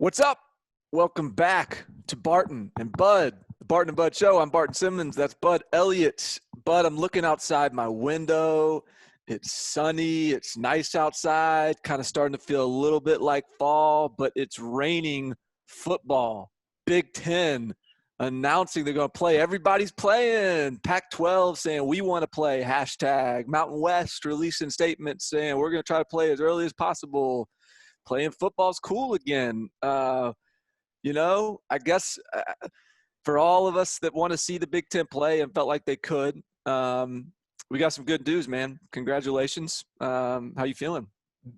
What's up? Welcome back to Barton and Bud, the Barton and Bud Show. I'm Barton Simmons. That's Bud Elliott. Bud, I'm looking outside my window. It's sunny. It's nice outside. Kind of starting to feel a little bit like fall, but it's raining football. Big Ten announcing they're going to play. Everybody's playing. Pac-12 saying we want to play. Hashtag Mountain West releasing statements saying we're going to try to play as early as possible. Playing football's cool again. I guess for all of us that want to see the Big Ten play and felt like they could, we got some good news, man. Congratulations. How you feeling?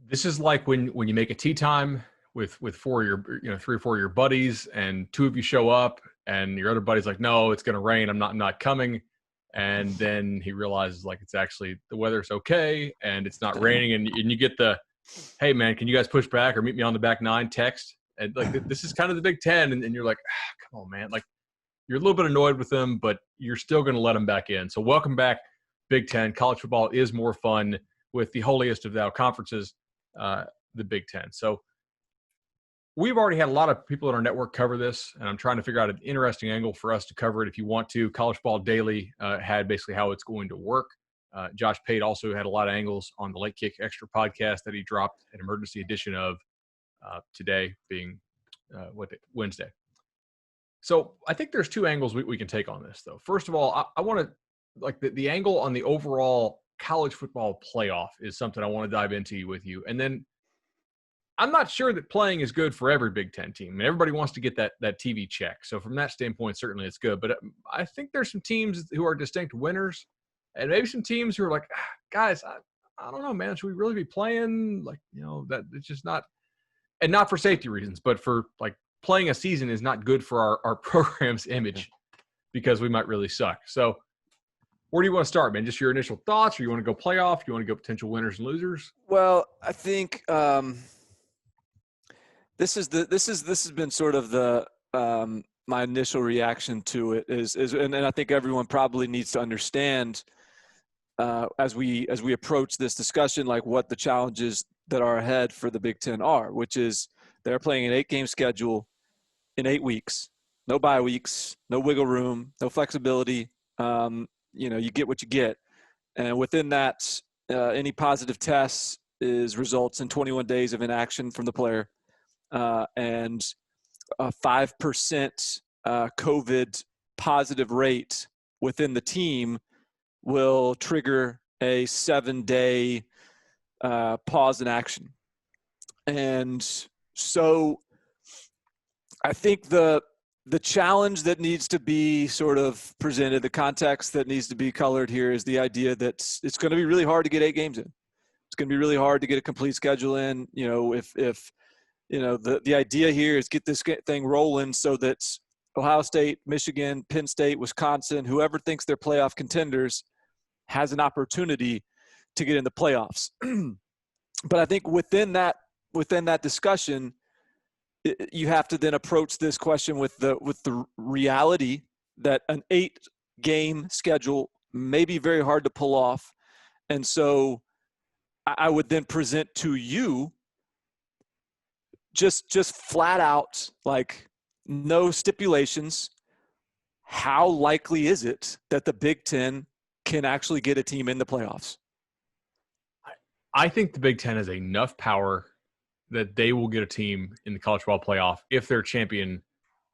This is like when you make a tea time with four of your, 3 or 4 of your buddies, and 2 of you show up, and your other buddy's like, "No, it's going to rain. I'm not coming." And then he realizes like it's actually the weather's okay and it's not raining, and you get the, "Hey man, can you guys push back or meet me on the back 9 text?" And like this is kind of the Big Ten, and you're like, come on, man. Like you're a little bit annoyed with them, but you're still going to let them back in. So welcome back, Big Ten. College football is more fun with the holiest of thou conferences, the Big Ten. So we've already had a lot of people in our network cover this, and I'm trying to figure out an interesting angle for us to cover it if you want to. College Ball Daily had basically how it's going to work. Josh Pate also had a lot of angles on the Late Kick Extra podcast that he dropped an emergency edition of today, being Wednesday. So I think there's 2 angles we can take on this, though. First of all, I want to, like, the angle on the overall college football playoff is something I want to dive into with you. And then I'm not sure that playing is good for every Big Ten team. I mean, everybody wants to get that TV check. So from that standpoint, certainly it's good. But I think there's some teams who are distinct winners, and maybe some teams who are like, guys, I don't know, man. Should we really be playing? Like, that it's just not – and not for safety reasons, but for, like, playing a season is not good for our program's image because we might really suck. So where do you want to start, man? Just your initial thoughts, or you want to go playoff? Do you want to go potential winners and losers? Well, I think this has been sort of the my initial reaction to it is and I think everyone probably needs to understand as we approach this discussion, like what the challenges that are ahead for the Big Ten are, which is they're playing an 8-game schedule in 8 weeks, no bye weeks, no wiggle room, no flexibility. You get what you get, and within that, any positive tests results in 21 days of inaction from the player, and a 5% COVID positive rate within the team will trigger a 7-day pause in action. And so I think the challenge that needs to be sort of presented, the context that needs to be colored here, is the idea that it's going to be really hard to get 8 games in. It's going to be really hard to get a complete schedule in. If the idea here is get this thing rolling so that Ohio State, Michigan, Penn State, Wisconsin, whoever thinks they're playoff contenders has an opportunity to get in the playoffs. But I think within that discussion, you have to then approach this question with the reality that an 8-game schedule may be very hard to pull off. And so I would then present to you just flat out, like, no stipulations, how likely is it that the Big Ten can actually get a team in the playoffs? I think the Big Ten has enough power that they will get a team in the college football playoff if their champion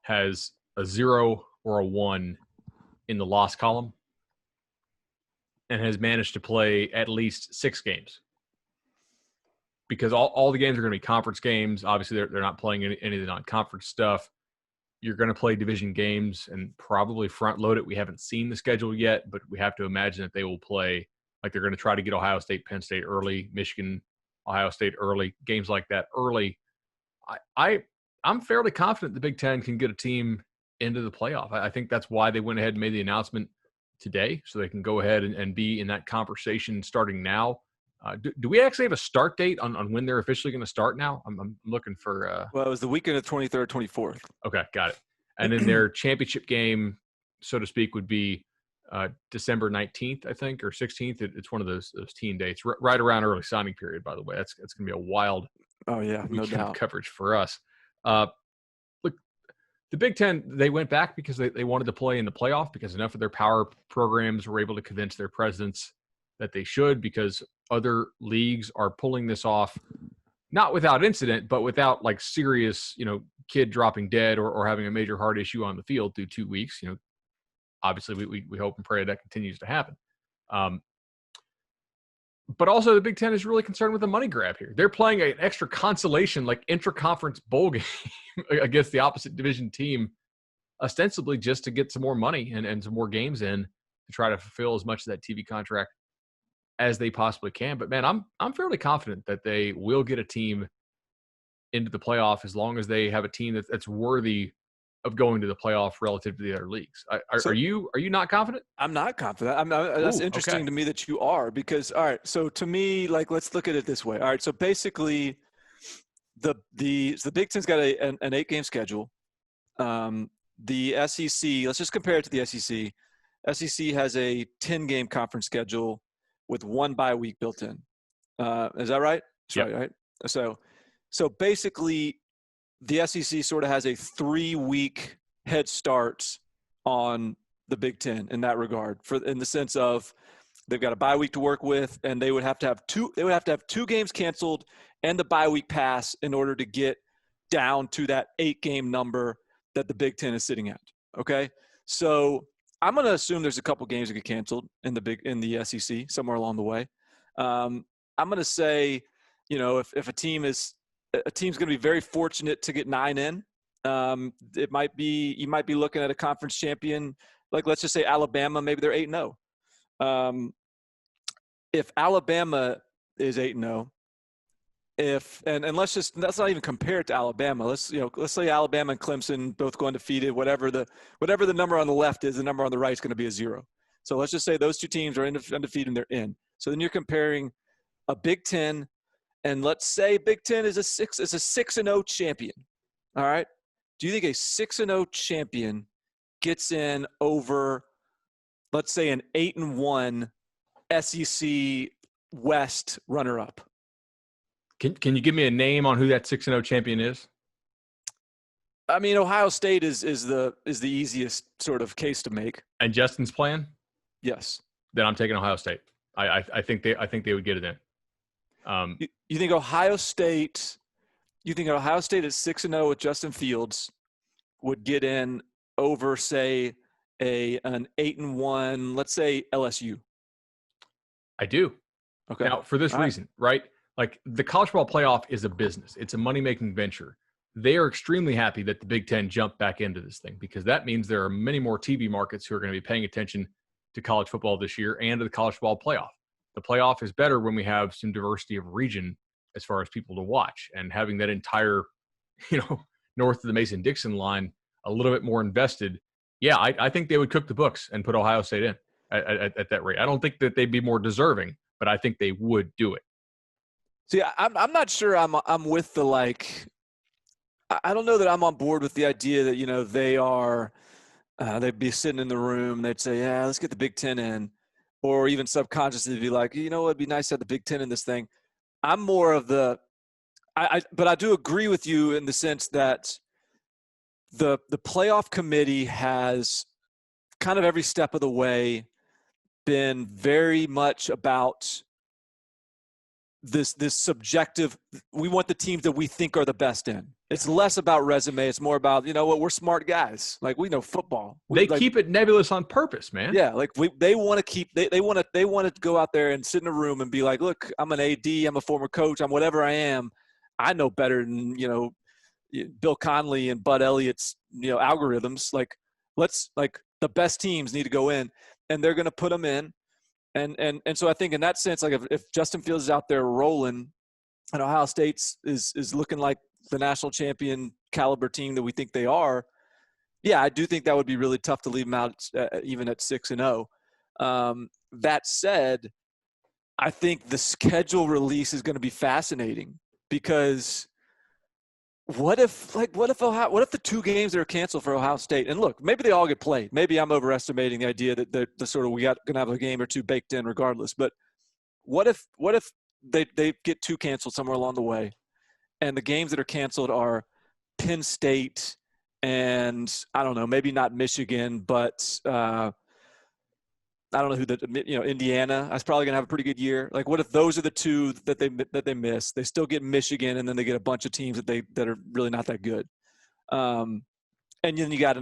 has a 0 or a 1 in the loss column and has managed to play at least 6 games. Because all the games are going to be conference games. Obviously, they're not playing any of the non-conference stuff. You're going to play division games and probably front-load it. We haven't seen the schedule yet, but we have to imagine that they will play, like, they're going to try to get Ohio State, Penn State early, Michigan, Ohio State early, games like that early. I'm fairly confident the Big Ten can get a team into the playoff. I think that's why they went ahead and made the announcement today, so they can go ahead and be in that conversation starting now. Do we actually have a start date on when they're officially going to start now? I'm looking for Well, it was the weekend of 23rd, 24th. Okay, got it. And then their championship game, so to speak, would be December 19th, I think, or 16th. It's one of those teen dates, right around early signing period, by the way. That's going to be a wild no doubt coverage for us. Uh, look, the Big Ten, they went back because they wanted to play in the playoff because enough of their power programs were able to convince their presidents that they should, because other leagues are pulling this off, not without incident, but without like serious, kid dropping dead or having a major heart issue on the field through 2 weeks. Obviously we hope and pray that continues to happen. But also the Big Ten is really concerned with the money grab here. They're playing an extra consolation, like intra-conference bowl game against the opposite division team, ostensibly just to get some more money and some more games in to try to fulfill as much of that TV contract as they possibly can. But man, I'm fairly confident that they will get a team into the playoff as long as they have a team that's worthy of going to the playoff relative to the other leagues. Are you not confident? I'm not confident. That's interesting to me that you are, because, all right, so to me, like, let's look at it this way. All right, so basically the Big Ten's got an 8-game schedule. The SEC, let's just compare it to the SEC. SEC has a 10-game conference schedule with 1 bye week built in. Is that right? That's yep. Right. So basically the SEC sort of has a 3-week head start on the Big Ten in that regard, in the sense of they've got a bye week to work with, and they would have to have 2 games canceled and the bye week pass in order to get down to that 8-game number that the Big Ten is sitting at. Okay. So I'm going to assume there's a couple games that get canceled in the SEC somewhere along the way. I'm going to say, if a team's going to be very fortunate to get 9 in, you might be looking at a conference champion. Like, let's just say Alabama, maybe they're 8-0. If Alabama is 8-0, and let's not even compare it to Alabama. Let's say Alabama and Clemson both go undefeated. Whatever the number on the left is, the number on the right is going to be a 0. So let's just say those two teams are undefeated and they're in. So then you're comparing a Big Ten, and let's say Big Ten is a 6-0 champion. All right. Do you think a 6-0 champion gets in over, let's say, an 8-1 SEC West runner-up? Can you give me a name on who that 6-0 champion is? I mean, Ohio State is the easiest sort of case to make. And Justin's playing? Yes. Then I'm taking Ohio State. I think they would get it in. You think Ohio State? You think Ohio State at 6-0 with Justin Fields would get in over, say, an 8-1, let's say LSU? I do. Okay. Now, for this reason, right? Like, the college football playoff is a business. It's a money-making venture. They are extremely happy that the Big Ten jumped back into this thing, because that means there are many more TV markets who are going to be paying attention to college football this year and to the college football playoff. The playoff is better when we have some diversity of region as far as people to watch, and having that entire, north of the Mason-Dixon line a little bit more invested. Yeah, I think they would cook the books and put Ohio State in at that rate. I don't think that they'd be more deserving, but I think they would do it. See, I'm not sure I'm with the, like, I don't know that I'm on board with the idea that, they are they'd be sitting in the room, they'd say, yeah, let's get the Big Ten in, or even subconsciously be like, it'd be nice to have the Big Ten in this thing. I'm more of but I do agree with you in the sense that the playoff committee has kind of every step of the way been very much about this subjective, we want the teams that we think are the best in. It's less about resume. It's more about, we're smart guys. Like, we know football. They keep it nebulous on purpose, man. Yeah. Like, they want to keep, they want to go out there and sit in a room and be like, look, I'm an AD, I'm a former coach, I'm whatever I am. I know better than, Bill Conley and Bud Elliott's, algorithms. Like, the best teams need to go in, and they're going to put them in. And so I think in that sense, like, if Justin Fields is out there rolling and Ohio State is looking like the national champion caliber team that we think they are, yeah, I do think that would be really tough to leave them out even at 6-0. That said, I think the schedule release is going to be fascinating, because what if the 2 games that are canceled for Ohio State, and look, maybe they all get played. Maybe I'm overestimating the idea that the sort of we got going to have a game or 2 baked in regardless. But what if they get 2 canceled somewhere along the way, and the games that are canceled are Penn State and I don't know, maybe not Michigan, but I don't know who Indiana. I was probably gonna have a pretty good year. Like, what if those are the two that they miss? They still get Michigan, and then they get a bunch of teams that are really not that good. And then you got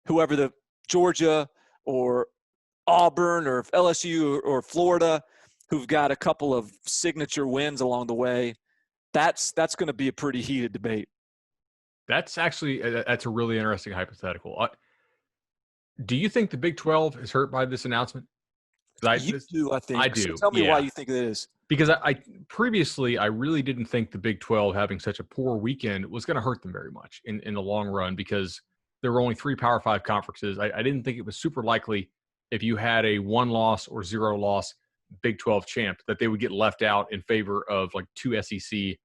whoever the Georgia or Auburn or LSU or Florida, who've got a couple of signature wins along the way. That's going to be a pretty heated debate. That's a really interesting hypothetical. Do you think the Big 12 is hurt by this announcement? You do, I think. I do. So tell me why you think it is. Because I previously I really didn't think the Big 12 having such a poor weekend was going to hurt them very much in the long run, because there were only 3 Power 5 conferences. I didn't think it was super likely if you had a 1-loss or 0-loss Big 12 champ that they would get left out in favor of like 2 SEC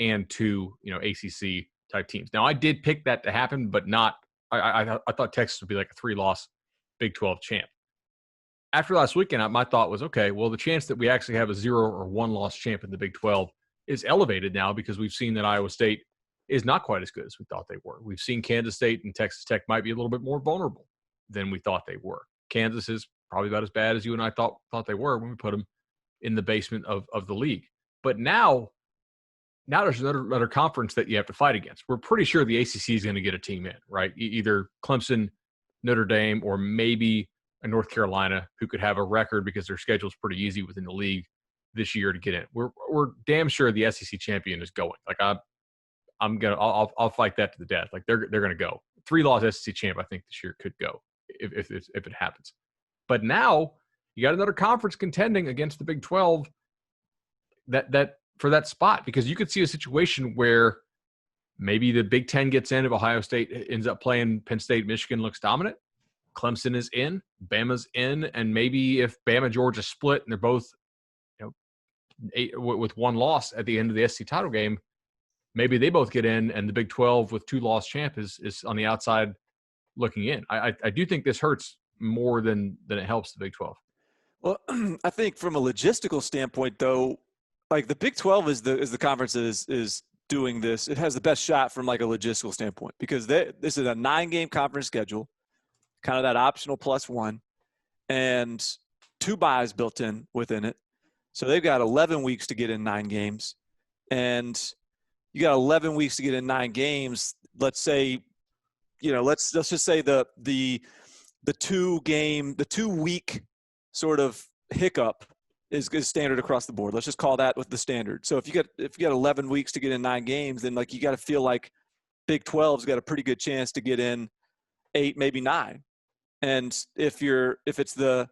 and 2 ACC type teams. Now I did pick that to happen, but not. I thought Texas would be like a 3-loss Big 12 champ. After last weekend, my thought was, okay, well, the chance that we actually have a 0 or 1-loss champ in the Big 12 is elevated now, because we've seen that Iowa State is not quite as good as we thought they were. We've seen Kansas State and Texas Tech might be a little bit more vulnerable than we thought they were. Kansas is probably about as bad as you and I thought they were when we put them in the basement of the league. But now there's another conference that you have to fight against. We're pretty sure the ACC is going to get a team in, right? Either Clemson, Notre Dame, or maybe a North Carolina, who could have a record because their schedule is pretty easy within the league this year to get in. We're damn sure the SEC champion is going. Like I'll fight that to the death. Like they're going to go. 3-loss SEC champ, I think this year could go if it happens. But now you got another conference contending against the Big 12 that for that spot, because you could see a situation where maybe the Big 10 gets in if Ohio State ends up playing Penn State, Michigan looks dominant. Clemson is in, Bama's in, and maybe if Bama Georgia split and they're both, with 1 loss at the end of the SEC title game, maybe they both get in, and the Big 12 with 2-loss champ is on the outside looking in. I do think this hurts more than it helps the Big 12. Well, I think from a logistical standpoint, though, like the Big 12 is the conference that is doing this. It has the best shot from like a logistical standpoint, because this is a 9-game conference schedule, kind of that optional +1, and 2 byes built in within it. So they've got 11 weeks to get in 9 games, and you got 11 weeks to get in 9 games. Let's say, let's just say the 2-week sort of hiccup is standard across the board. Let's just call that with the standard. So if you got 11 weeks to get in 9 games, then like you got to feel like Big 12's got a pretty good chance to get in 8, maybe 9. And if it's the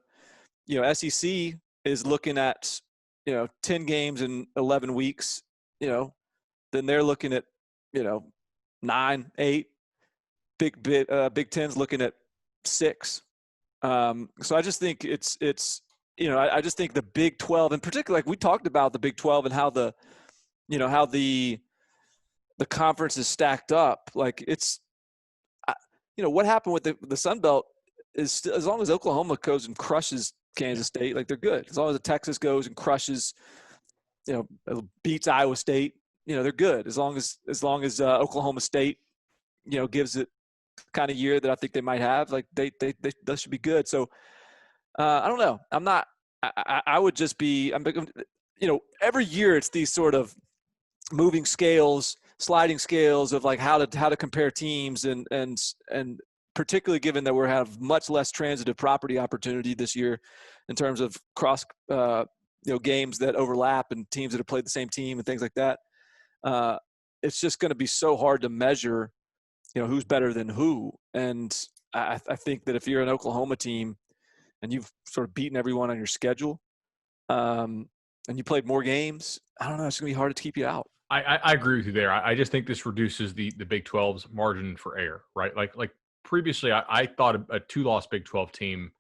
SEC is looking at 10 games in 11 weeks, then they're looking at 9, 8. Big Ten's looking at 6. So I just think it's I just think the Big 12, in particular, like we talked about the Big 12 and how the conference is stacked up. Like it's, what happened with the Sun Belt is still, as long as Oklahoma goes and crushes Kansas State, like they're good. As long as Texas goes and crushes, beats Iowa State, they're good. As long as Oklahoma State, gives it the kind of year that I think they might have, like they should be good. So I don't know. I would just be, every year it's these sort of moving scales, sliding scales of like how to compare teams, and particularly given that we have much less transitive property opportunity this year in terms of cross games that overlap and teams that have played the same team and things like that. It's just going to be so hard to measure, who's better than who. And I think that if you're an Oklahoma team and you've sort of beaten everyone on your schedule, and you played more games, I don't know, it's going to be hard to keep you out. I agree with you there. I just think this reduces the Big 12's margin for error, right? Like previously, I thought a 2-loss Big 12 team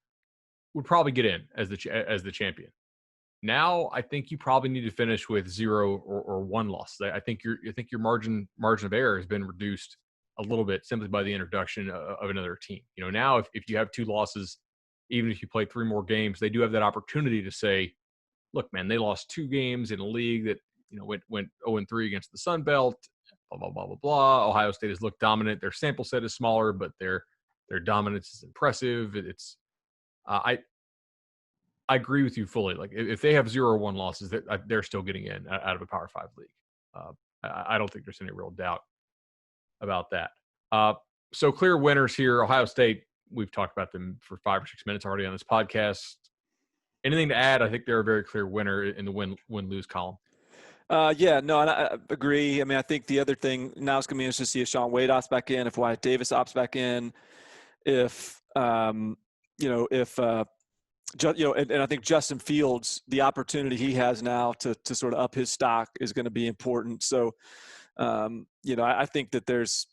would probably get in as the champion. Now, I think you probably need to finish with 0 or 1 loss. I think your margin of error has been reduced a little bit simply by the introduction of another team. Now if you have 2 losses, even if you play 3 more games, they do have that opportunity to say, look, man, they lost 2 games in a league that went 0-3 against the Sun Belt. blah, blah, blah, blah, blah. Ohio State has looked dominant. Their sample set is smaller, but their dominance is impressive. I agree with you fully. Like if they have 0-1 losses, they're still getting in out of a Power 5 league. I don't think there's any real doubt about that. So clear winners here. Ohio State, we've talked about them for 5 or 6 minutes already on this podcast. Anything to add? I think they're a very clear winner in the win-lose column. Yeah, no, and I agree. I mean, I think the other thing now it's going to be interesting to see if Shaun Wade opts back in, if Wyatt Davis opts back in, if and I think Justin Fields, the opportunity he has now to sort of up his stock is going to be important. So, I think that there's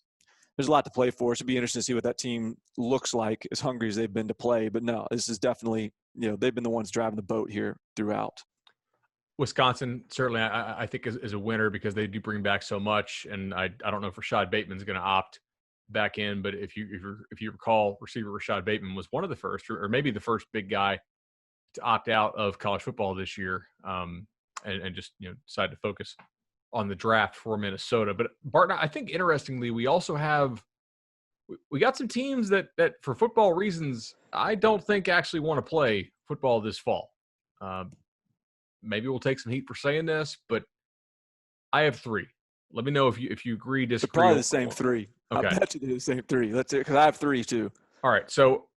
a lot to play for. It should be interesting to see what that team looks like, as hungry as they've been to play. But no, this is definitely, they've been the ones driving the boat here throughout. Wisconsin, certainly, I think is a winner because they do bring back so much. And I don't know if Rashad Bateman's going to opt back in, but if you recall, receiver Rashad Bateman was one of the first, or maybe the first big guy to opt out of college football this year, and just decide to focus on the draft for Minnesota. But Barton, I think interestingly, we also we got some teams that for football reasons I don't think actually want to play football this fall. Maybe we'll take some heat for saying this, but I have 3. Let me know if you agree, disagree. They're probably the same 3. Okay. I bet you they're the same 3. Let's because I have 3 too. All right. So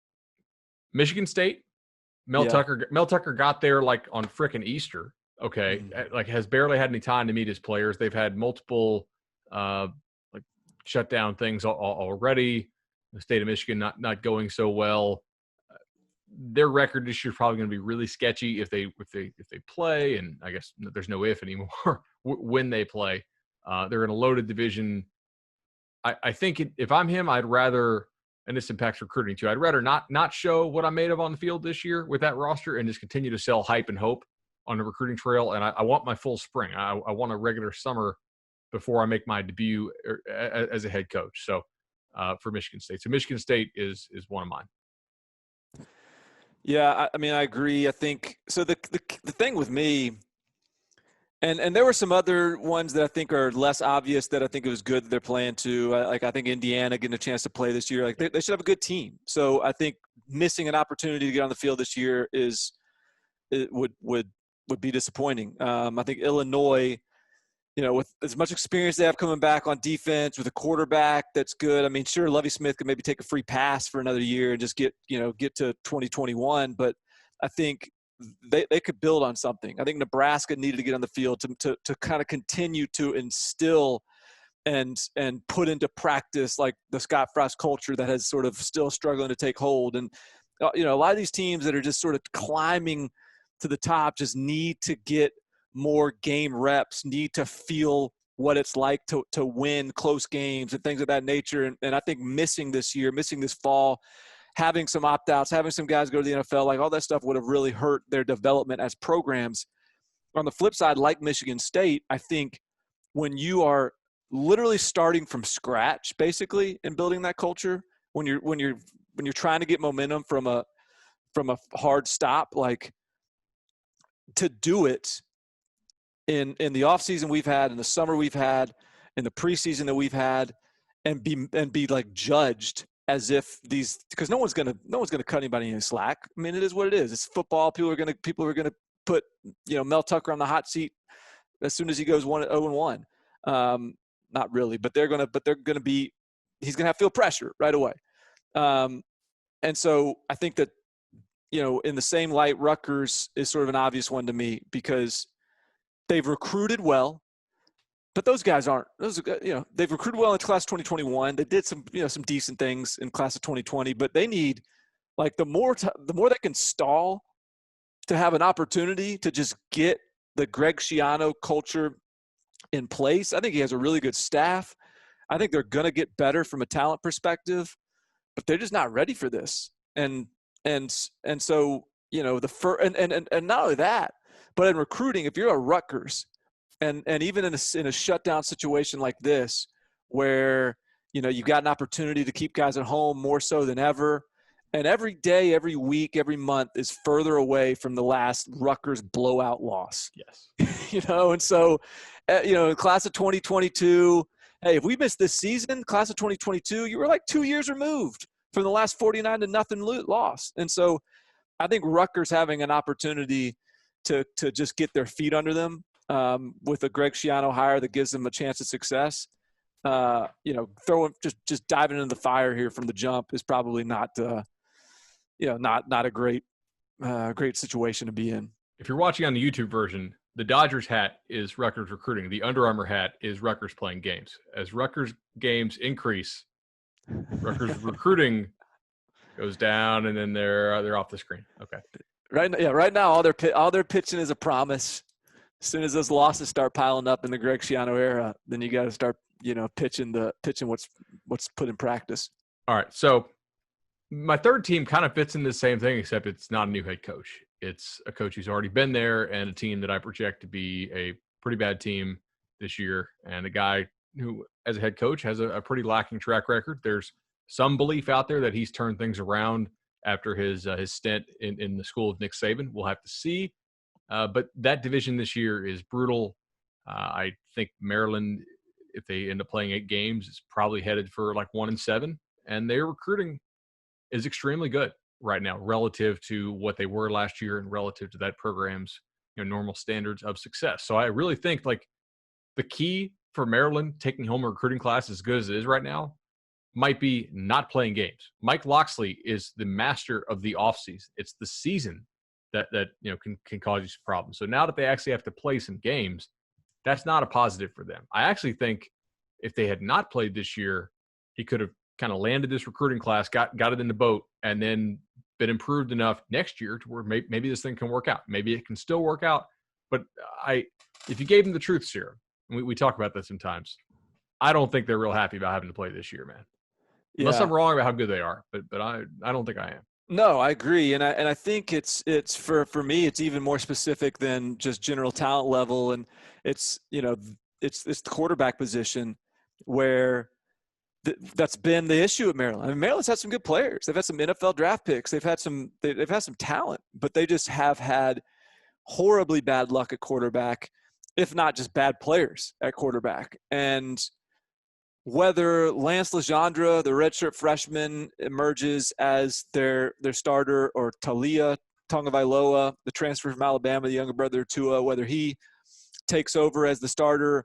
Michigan State, Mel Tucker got there like on frickin' Easter. Okay. Mm-hmm. Like has barely had any time to meet his players. They've had multiple like shutdown things already. The state of Michigan not going so well. Their record this year is probably going to be really sketchy if they play, and I guess there's no if anymore when they play. They're in a loaded division. I think if I'm him, I'd rather, and this impacts recruiting too, I'd rather not show what I'm made of on the field this year with that roster and just continue to sell hype and hope on the recruiting trail. And I want my full spring. I want a regular summer before I make my debut as a head coach. So for Michigan State. So Michigan State is one of mine. Yeah, I mean, I agree. I think so. The thing with me, and there were some other ones that I think are less obvious that I think it was good that they're playing too. I think Indiana getting a chance to play this year. Like they should have a good team. So I think missing an opportunity to get on the field this year would be disappointing. I think Illinois, with as much experience they have coming back on defense, with a quarterback that's good. I mean, sure, Lovie Smith could maybe take a free pass for another year and just get to 2021. But I think they could build on something. I think Nebraska needed to get on the field to kind of continue to instill and put into practice like the Scott Frost culture that has sort of still struggling to take hold. And, a lot of these teams that are just sort of climbing to the top just need to get more game reps, need to feel what it's like to win close games and things of that nature. And I think missing this fall, having some opt-outs, having some guys go to the NFL, like all that stuff would have really hurt their development as programs. On the flip side, like Michigan State, I think when you are literally starting from scratch, basically, and building that culture, when you're trying to get momentum from a hard stop, like to do it in the offseason we've had, in the summer we've had, in the preseason that we've had, and be like judged as if because no one's gonna cut anybody any slack. I mean, it is what it is. It's football. People are gonna put Mel Tucker on the hot seat as soon as he goes 0-1. Not really, but he's gonna have to feel pressure right away. And so I think that in the same light, Rutgers is sort of an obvious one to me because they've recruited well, but those guys aren't. They've recruited well in class 2021. They did some decent things in class of 2020, but they need the more they can stall to have an opportunity to just get the Greg Schiano culture in place. I think he has a really good staff. I think they're going to get better from a talent perspective, but they're just not ready for this. And so and not only that, but in recruiting, if you're a Rutgers, and even in a shutdown situation like this, where you've got an opportunity to keep guys at home more so than ever, and every day, every week, every month is further away from the last Rutgers blowout loss. Yes. And so, in class of 2022, hey, if we missed this season, class of 2022, you were like 2 years removed from the last 49-0 loss. And so I think Rutgers having an opportunity to just get their feet under them with a Greg Schiano hire that gives them a chance of success. Just diving into the fire here from the jump is probably not a great situation to be in. If you're watching on the YouTube version, the Dodgers hat is Rutgers recruiting. The Under Armour hat is Rutgers playing games. As Rutgers games increase, Rutgers recruiting goes down, and then they're off the screen. Okay. Right now, all they're pitching is a promise. As soon as those losses start piling up in the Greg Schiano era, then you got to start, pitching what's put in practice. All right. So my third team kind of fits in the same thing, except it's not a new head coach. It's a coach who's already been there and a team that I project to be a pretty bad team this year, and a guy who, as a head coach, has a pretty lacking track record. There's some belief out there that he's turned things around after his stint in the school of Nick Saban. We'll have to see. But that division this year is brutal. I think Maryland, if they end up playing 8 games, is probably headed for like 1-7, and their recruiting is extremely good right now relative to what they were last year and relative to that program's normal standards of success. So I really think like the key for Maryland taking home a recruiting class as good as it is right now might be not playing games. Mike Locksley is the master of the offseason. It's the season that can cause you some problems. So now that they actually have to play some games, that's not a positive for them. I actually think if they had not played this year, he could have kind of landed this recruiting class, got it in the boat, and then been improved enough next year to where maybe this thing can work out. Maybe it can still work out. But if you gave them the truth serum, and we talk about that sometimes, I don't think they're real happy about having to play this year, man. Yeah. Unless I'm wrong about how good they are, but I don't think I am. No, I agree, and I think it's for me it's even more specific than just general talent level, and it's the quarterback position where that's been the issue at Maryland. I mean, Maryland's had some good players. They've had some NFL draft picks. They've had some talent, but they just have had horribly bad luck at quarterback, if not just bad players at quarterback. And whether Lance Legendre, the redshirt freshman, emerges as their starter, or Talia Tagovailoa, the transfer from Alabama, the younger brother of Tua, whether he takes over as the starter,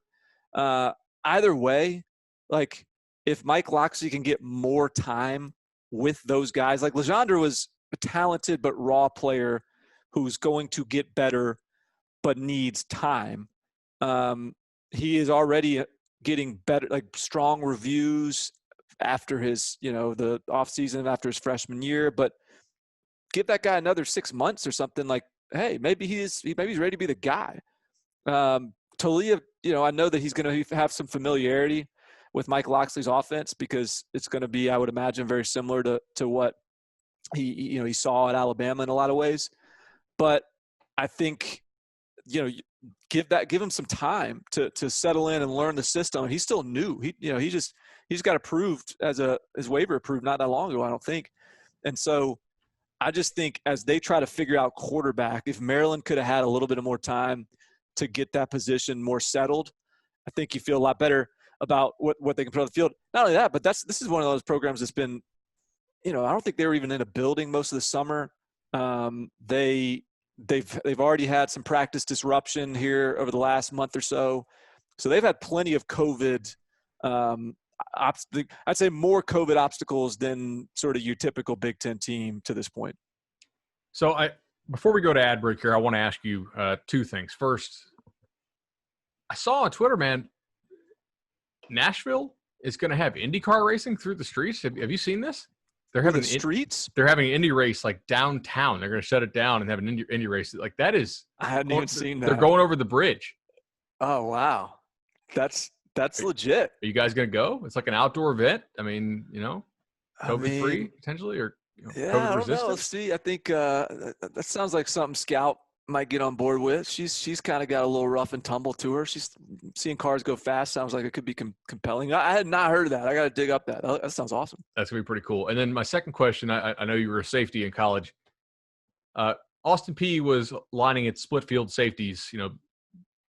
either way, like if Mike Locksley can get more time with those guys, like Legendre was a talented but raw player who's going to get better but needs time. He is already getting better, like strong reviews after his, the offseason after his freshman year, but give that guy another 6 months or something, like, hey, maybe he's ready to be the guy. Talia, I know that he's going to have some familiarity with Mike Locksley's offense because it's going to be, I would imagine, very similar to what he saw at Alabama in a lot of ways. But I think, give him some time to settle in and learn the system. He's still new. He just got approved as waiver approved not that long ago, I don't think. And so I just think as they try to figure out quarterback, if Maryland could have had a little bit of more time to get that position more settled, I think you feel a lot better about what they can put on the field. Not only that, but this is one of those programs that's been, I don't think they were even in a building most of the summer. They've already had some practice disruption here over the last month or so. So they've had plenty of COVID, I'd say more COVID obstacles than sort of your typical Big Ten team to this point. So before we go to ad break here, I want to ask you 2 things. First, I saw on Twitter, man, Nashville is going to have IndyCar racing through the streets. Have you seen this? They're having streets. They're having an Indy race like downtown. They're going to shut it down and have an Indy race. Like that is. I hadn't even seen that. They're going over the bridge. Oh wow, that's legit. Are you guys going to go? It's like an outdoor event. I mean, COVID free potentially, or yeah, COVID I don't resistant. know. Let's see. I think that sounds like something Scout might get on board with. She's kind of got a little rough and tumble to her. She's seeing cars go fast. Sounds like it could be compelling. I had not heard of that. I got to dig up that. That sounds awesome. That's gonna be pretty cool. And then my second question, I know you were a safety in college. Austin Peay was lining its split field safeties,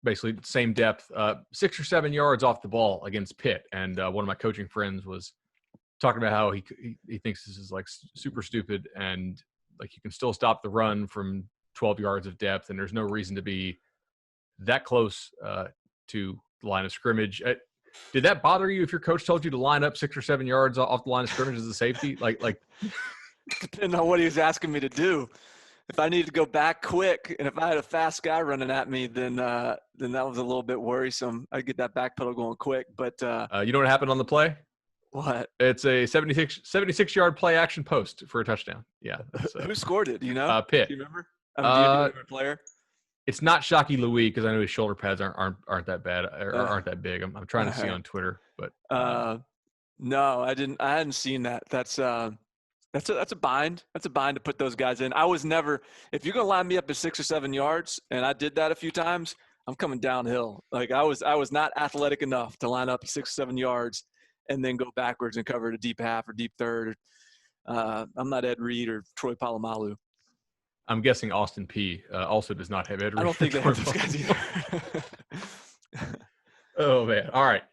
basically same depth, 6 or 7 yards off the ball against Pitt. And one of my coaching friends was talking about how he thinks this is like super stupid, and like you can still stop the run from 12 yards of depth, and there's no reason to be that close to the line of scrimmage. Did that bother you if your coach told you to line up 6 or 7 yards off the line of scrimmage as a safety? Like Depending on what he was asking me to do. If I needed to go back quick, and if I had a fast guy running at me, then that was a little bit worrisome. I'd get that back pedal going quick. But you know what happened on the play? What? It's a 76-yard play action post for a touchdown. Yeah. Who scored it? Do you know? Pitt. Do you remember? Do you remember a player? It's not Shockey Louis because I know his shoulder pads aren't that bad or aren't that big. I'm trying to see on Twitter, but no, I didn't. I hadn't seen that. That's a bind. That's a bind to put those guys in. I was never. If you're gonna line me up at 6 or 7 yards, and I did that a few times, I'm coming downhill. Like I was not athletic enough to line up at 6 or 7 yards and then go backwards and cover a deep half or deep third. I'm not Ed Reed or Troy Polamalu. I'm guessing Austin P also does not have Ed Reed. I don't think they have those guys either. Oh man! All right.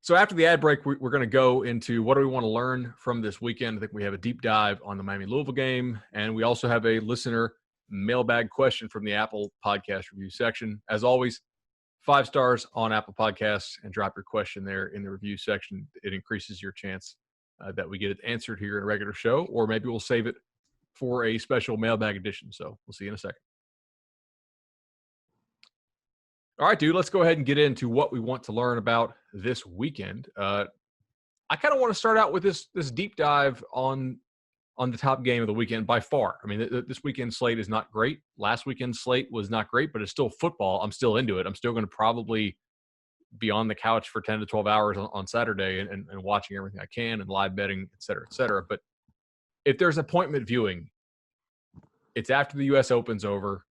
So after the ad break, we're going to go into what do we want to learn from this weekend. I think we have a deep dive on the Miami-Louisville game, and we also have a listener mailbag question from the Apple Podcast review section. As always, 5 stars on Apple Podcasts and drop your question there in the review section. It increases your chance that we get it answered here in a regular show, or maybe we'll save it for a special mailbag edition. So we'll see you in a second. All right, dude, let's go ahead and get into what we want to learn about this weekend. I kind of want to start out with this deep dive on the top game of the weekend by far. I mean, this weekend slate is not great. Last weekend's slate was not great, but it's still football. I'm still into it. I'm still going to probably be on the couch for 10 to 12 hours on Saturday and watching everything I can and live betting, et cetera, et cetera. But if there's appointment viewing, it's after the U.S. Open's over.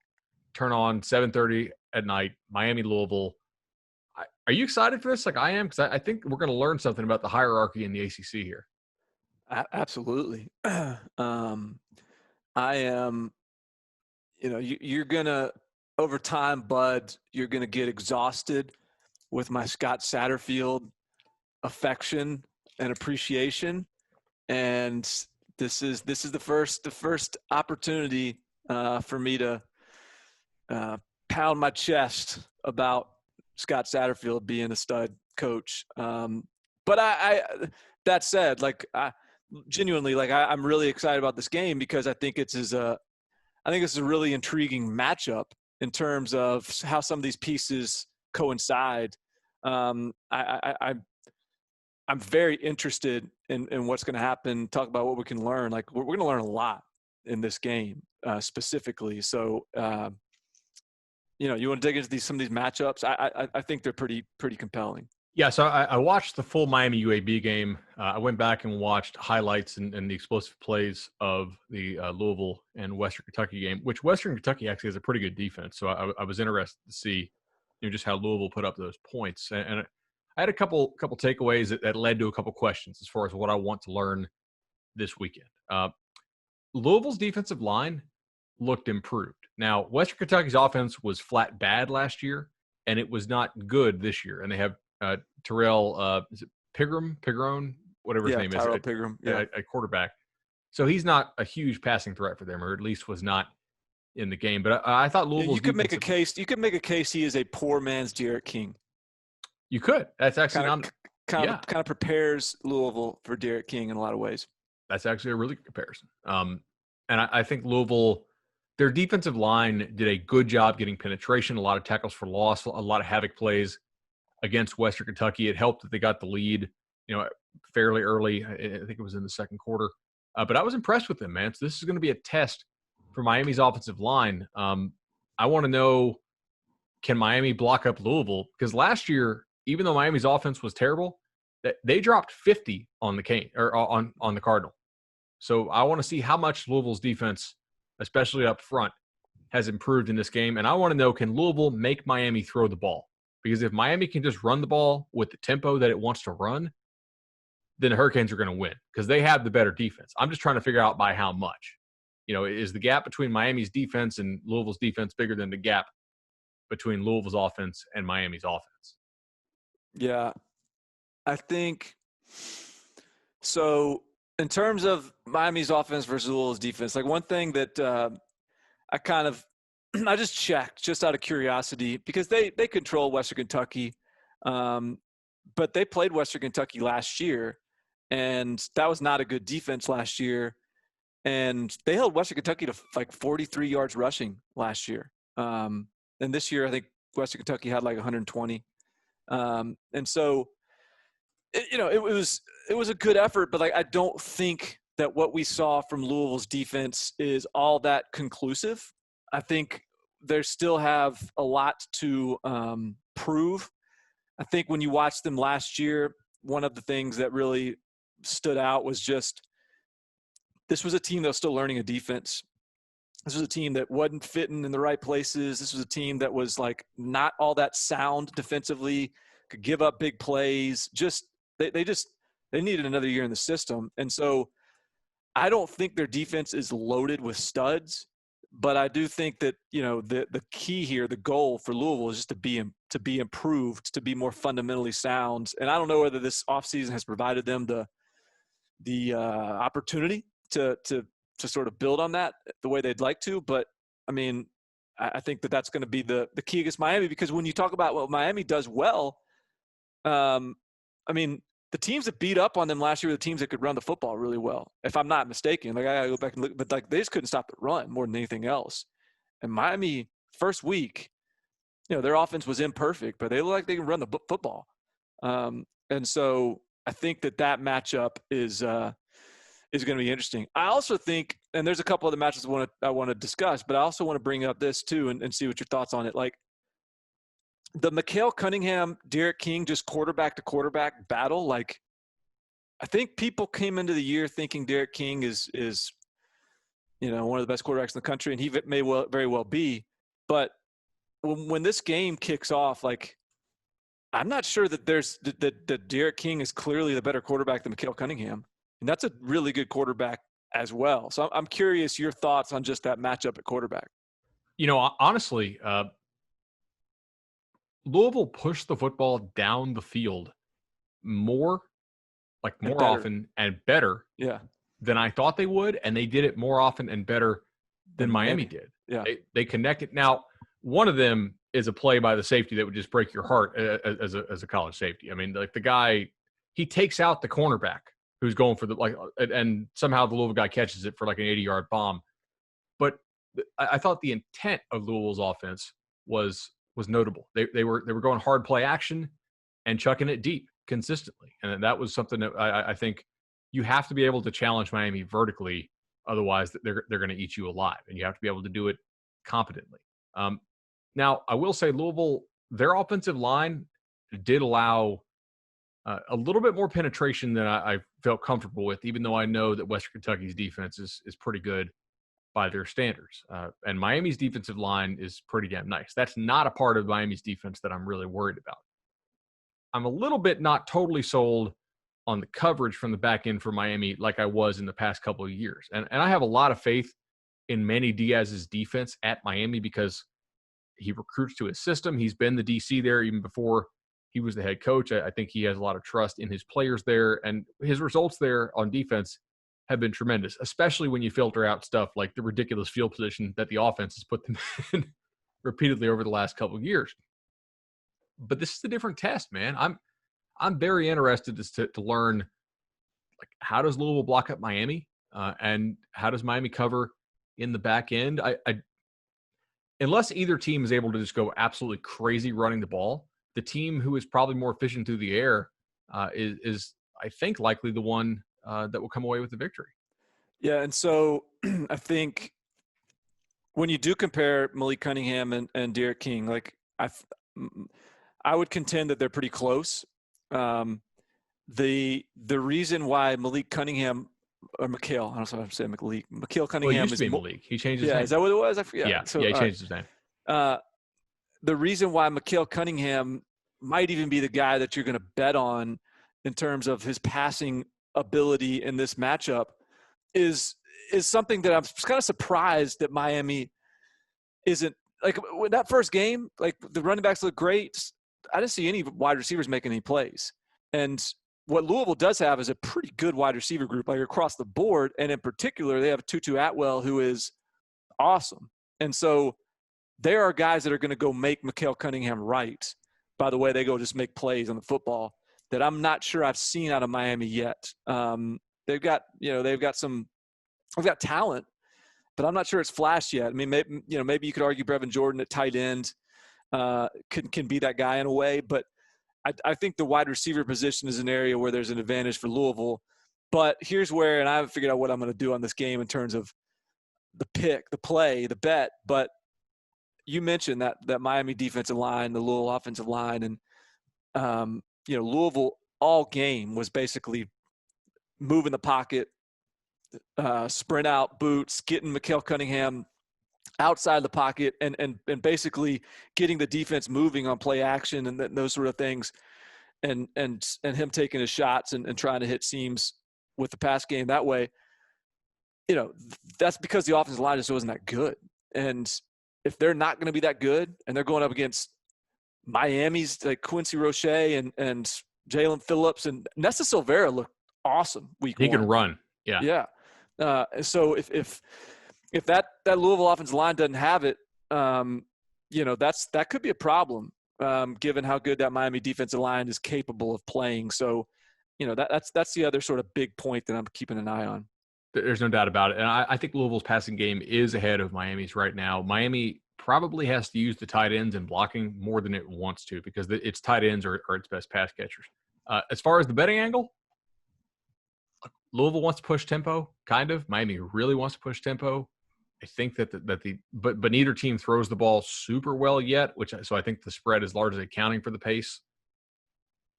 Turn on 7:30 at night, Miami-Louisville. Are you excited for this? Like I am, because I think we're going to learn something about the hierarchy in the ACC here. Absolutely. I am, you're going to, over time, Bud, you're going to get exhausted with my Scott Satterfield affection and appreciation. And this is the first opportunity for me to pound my chest about Scott Satterfield being a stud coach. But I that said, like genuinely, like I'm really excited about this game because I think it's a really intriguing matchup in terms of how some of these pieces coincide. I'm very interested in what's going to happen. Talk about what we can learn. Like we're going to learn a lot in this game specifically. So, you want to dig into some of these matchups. I think they're pretty compelling. Yeah, so I watched the full Miami UAB game. I went back and watched highlights and the explosive plays of the Louisville and Western Kentucky game, which Western Kentucky actually has a pretty good defense. So I was interested to see, just how Louisville put up those points. And I had a couple takeaways that led to a couple questions as far as what I want to learn this weekend. Louisville's defensive line looked improved. Now, Western Kentucky's offense was flat bad last year, and it was not good this year. And they have Terrell, is it Pigrone, whatever his name Tyrell is, Pigrome, a quarterback. So he's not a huge passing threat for them, or at least was not in the game. But I thought Louisville's you could make a case. You could make a case he is a poor man's Derek King. You could. That's actually kind of prepares Louisville for Derek King in a lot of ways. That's actually a really good comparison. And I think Louisville, their defensive line did a good job getting penetration, a lot of tackles for loss, a lot of havoc plays against Western Kentucky. It helped that they got the lead, fairly early. I think it was in the second quarter. But I was impressed with them, man. So this is going to be a test for Miami's offensive line. I want to know, can Miami block up Louisville? Because last year, even though Miami's offense was terrible, they dropped 50 on the Cane or on the Cardinal. So I want to see how much Louisville's defense, especially up front, has improved in this game. And I want to know, can Louisville make Miami throw the ball? Because if Miami can just run the ball with the tempo that it wants to run, then the Hurricanes are going to win because they have the better defense. I'm just trying to figure out by how much. Is the gap between Miami's defense and Louisville's defense bigger than the gap between Louisville's offense and Miami's offense. Yeah, I think so. In terms of Miami's offense versus Louisville's defense, like one thing that I kind of I just checked just out of curiosity because they control Western Kentucky, but they played Western Kentucky last year, and that was not a good defense last year. And they held Western Kentucky to like 43 yards rushing last year. And this year, I think Western Kentucky had like 120. And so, it was a good effort, but like I don't think that what we saw from Louisville's defense is all that conclusive. I think they still have a lot to prove. I think when you watched them last year, one of the things that really stood out was just this was a team that was still learning a defense. This was a team that wasn't fitting in the right places. This was a team that was like not all that sound defensively, could give up big plays. They needed another year in the system. And so I don't think their defense is loaded with studs, but I do think that, the key here, the goal for Louisville is just to be improved, to be more fundamentally sound. And I don't know whether this offseason has provided them the opportunity to sort of build on that the way they'd like to. But I mean, I think that's going to be the key against Miami, because when you talk about what Miami does well, I mean, the teams that beat up on them last year were the teams that could run the football really well, if I'm not mistaken. Like I gotta go back and look, but like they just couldn't stop the run more than anything else. And Miami, first week, their offense was imperfect, but they look like they can run the football. And so I think that matchup is going to be interesting. I also think, and there's a couple other matches I want to discuss, but I also want to bring up this too and see what your thoughts on it. Like the Mikael Cunningham, Derek King, just quarterback to quarterback battle. Like I think people came into the year thinking Derek King is one of the best quarterbacks in the country, and he may very well be. But when this game kicks off, like I'm not sure that that Derek King is clearly the better quarterback than Mikael Cunningham. And that's a really good quarterback as well. So I'm curious your thoughts on just that matchup at quarterback. Honestly, Louisville pushed the football down the field more often and better than I thought they would. And they did it more often and better than Miami did. Yeah. They connected. Now, one of them is a play by the safety that would just break your heart as a college safety. I mean, like the guy, he takes out the cornerback who's going for and somehow the Louisville guy catches it for like an 80-yard bomb. But I thought the intent of Louisville's offense was notable. They were going hard play action and chucking it deep consistently. And that was something that I think you have to be able to challenge Miami vertically. Otherwise they're going to eat you alive, and you have to be able to do it competently. Now I will say Louisville, their offensive line did allow a little bit more penetration than I felt comfortable with, even though I know that Western Kentucky's defense is pretty good by their standards. And Miami's defensive line is pretty damn nice. That's not a part of Miami's defense that I'm really worried about. I'm a little bit not totally sold on the coverage from the back end for Miami like I was in the past couple of years. And I have a lot of faith in Manny Diaz's defense at Miami because he recruits to his system. He's been the DC there even before he was the head coach. I think he has a lot of trust in his players there, and his results there on defense have been tremendous, especially when you filter out stuff like the ridiculous field position that the offense has put them in repeatedly over the last couple of years. But this is a different test, man. I'm very interested to learn, like, how does Louisville block up Miami, and how does Miami cover in the back end? I unless either team is able to just go absolutely crazy running the ball, the team who is probably more efficient through the air is I think likely the one that will come away with the victory. Yeah, and so I think when you do compare Malik Cunningham and Derek King, like I would contend that they're pretty close. The reason why Malik Cunningham or Mikael, I don't know if I'm saying Mikael Cunningham used to be Malik. He changed his name. Is that what it was? I forget. Yeah, he changed his name. The reason why Mikael Cunningham might even be the guy that you're going to bet on in terms of his passing ability in this matchup is something that I'm kind of surprised that Miami isn't like when that first game, like the running backs look great. I didn't see any wide receivers making any plays. And what Louisville does have is a pretty good wide receiver group, like across the board. And in particular, they have Tutu Atwell, who is awesome. And so there are guys that are going to go make Mikael Cunningham right by the way they go just make plays on the football that I'm not sure I've seen out of Miami yet. They've got talent, but I'm not sure it's flashed yet. I mean, maybe you could argue Brevin Jordan at tight end can be that guy in a way, but I think the wide receiver position is an area where there's an advantage for Louisville. But here's where, and I haven't figured out what I'm going to do on this game in terms of the pick, the play, the bet. But you mentioned that Miami defensive line, the Louisville offensive line, and Louisville all game was basically moving the pocket, sprint out, boots, getting Mikael Cunningham outside the pocket, and basically getting the defense moving on play action and those sort of things, and him taking his shots and trying to hit seams with the pass game that way. That's because the offensive line just wasn't that good. And if they're not going to be that good, and they're going up against Miami's like Quincy Roche and Jalen Phillips, and Nessa Silvera looked awesome week one. He can run. Yeah. Yeah. So if that Louisville offensive line doesn't have it, that could be a problem, given how good that Miami defensive line is capable of playing. So, that's the other sort of big point that I'm keeping an eye on. There's no doubt about it. And I think Louisville's passing game is ahead of Miami's right now. Miami probably has to use the tight ends in blocking more than it wants to, because its tight ends are its best pass catchers. As far as the betting angle, Louisville wants to push tempo, kind of. Miami really wants to push tempo. I think but neither team throws the ball super well yet, so I think the spread is largely accounting for the pace.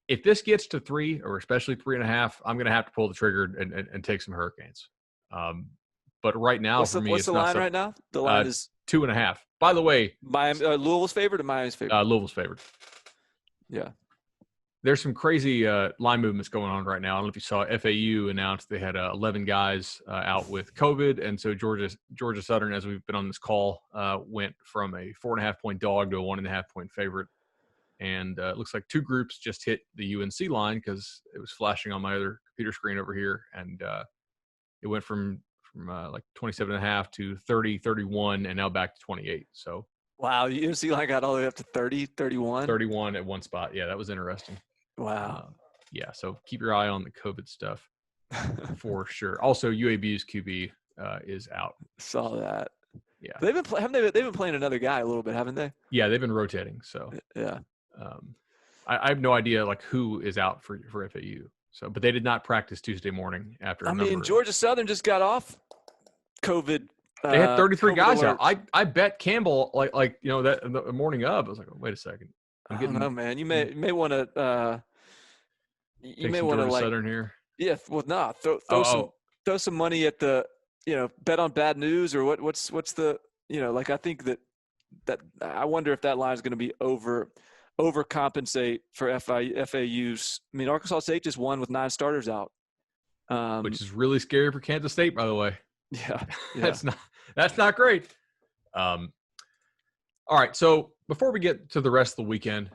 If this gets to 3, or especially 3.5, I'm going to have to pull the trigger and take some Hurricanes. But right now, what's the line right now? The line is 2.5. By the way, Louisville's favored or Miami's favored? Louisville's favored. Yeah. There's some crazy line movements going on right now. I don't know if you saw FAU announced they had 11 guys out with COVID. And so Georgia Southern, as we've been on this call, went from a 4.5-point dog to a 1.5-point favorite. And it looks like 2 groups just hit the UNC line, because it was flashing on my other computer screen over here. And it went from like 27.5 to 30, 31, and now back to 28. So wow, the UNC line got all the way up to 30, 31? 31 at one spot. Yeah, that was interesting. Wow. Yeah, so keep your eye on the COVID stuff for sure. Also, UAB's QB is out. Saw that. Yeah, they've been playing another guy a little bit, haven't they? Yeah, they've been rotating. So yeah, I have no idea like who is out for FAU. So, but they did not practice Tuesday morning after. Georgia Southern just got off COVID. They had 33 COVID guys alerts. out. I bet Campbell like that the morning of. I was like, oh, wait a second. I don't know, man. You may want to. You may want to like Southern here. Yeah, well, throw some money at the bet on bad news, or what's the I think that I wonder if that line is going to be overcompensate for FAU's. I mean, Arkansas State just won with 9 starters out, which is really scary for Kansas State, by the way. Yeah. That's not great. All right, so before we get to the rest of the weekend,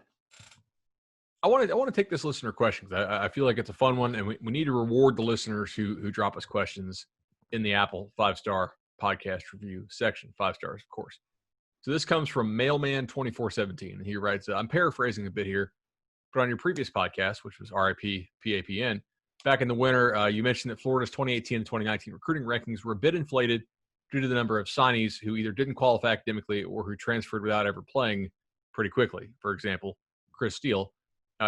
I want to take this listener question, because I feel like it's a fun one, and we need to reward the listeners who drop us questions in the Apple 5-star podcast review section. 5 stars, of course. So this comes from Mailman2417, and he writes, I'm paraphrasing a bit here, but on your previous podcast, which was RIP PAPN, back in the winter, you mentioned that Florida's 2018 and 2019 recruiting rankings were a bit inflated due to the number of signees who either didn't qualify academically or who transferred without ever playing pretty quickly. For example, Chris Steele,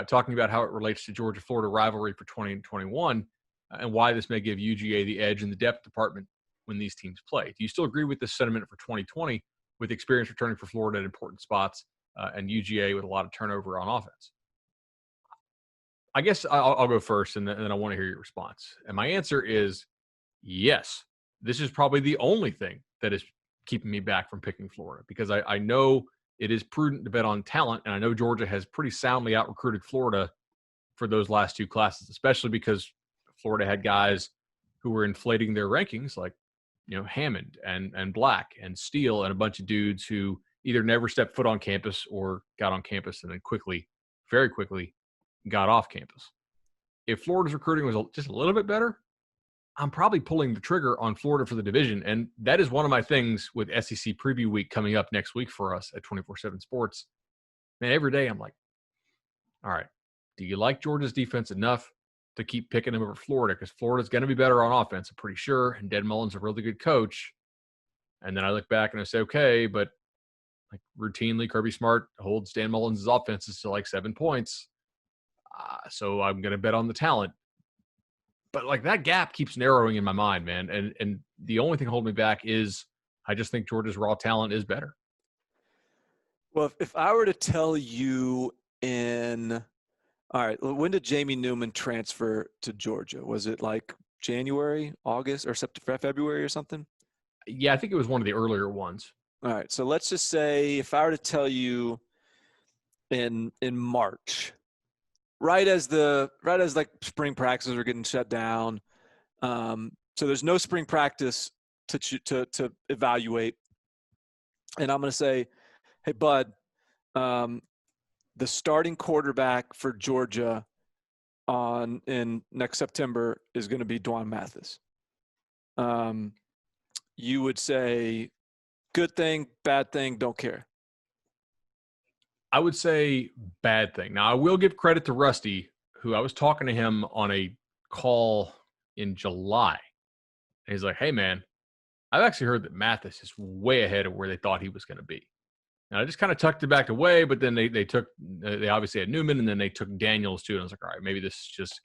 talking about how it relates to Georgia-Florida rivalry for 2021 and why this may give UGA the edge in the depth department when these teams play. Do you still agree with this sentiment for 2020 with experience returning for Florida at important spots and UGA with a lot of turnover on offense? I guess I'll go first, and then I want to hear your response. And my answer is yes. This is probably the only thing that is keeping me back from picking Florida, because I know it is prudent to bet on talent, and I know Georgia has pretty soundly out-recruited Florida for those last 2 classes, especially because Florida had guys who were inflating their rankings, like Hammond and Black and Steele and a bunch of dudes who either never stepped foot on campus or got on campus and then quickly, very quickly, got off campus. If Florida's recruiting was just a little bit better, I'm probably pulling the trigger on Florida for the division. And that is one of my things with SEC Preview Week coming up next week for us at 24/7 Sports. Man, every day I'm like, all right, do you like Georgia's defense enough to keep picking them over Florida? Because Florida's going to be better on offense, I'm pretty sure. And Dan Mullen's a really good coach. And then I look back and I say, okay, but like routinely Kirby Smart holds Dan Mullen's offenses to like 7 points. So I'm going to bet on the talent. But like that gap keeps narrowing in my mind, man. And the only thing holding me back is I just think Georgia's raw talent is better. Well, if I were to tell you all right, when did Jamie Newman transfer to Georgia? Was it like January, August, or September, February or something? Yeah, I think it was one of the earlier ones. All right, so let's just say if I were to tell you in March, right as like spring practices are getting shut down, so there's no spring practice to evaluate, and I'm going to say, hey, bud, the starting quarterback for Georgia in next September is going to be Dwan Mathis. You would say, good thing, bad thing, don't care. I would say bad thing. Now, I will give credit to Rusty, who I was talking to him on a call in July. And he's like, hey, man, I've actually heard that Mathis is way ahead of where they thought he was going to be. And I just kind of tucked it back away, but then they obviously had Newman, and then they took Daniels too. And I was like, all right, maybe this is just,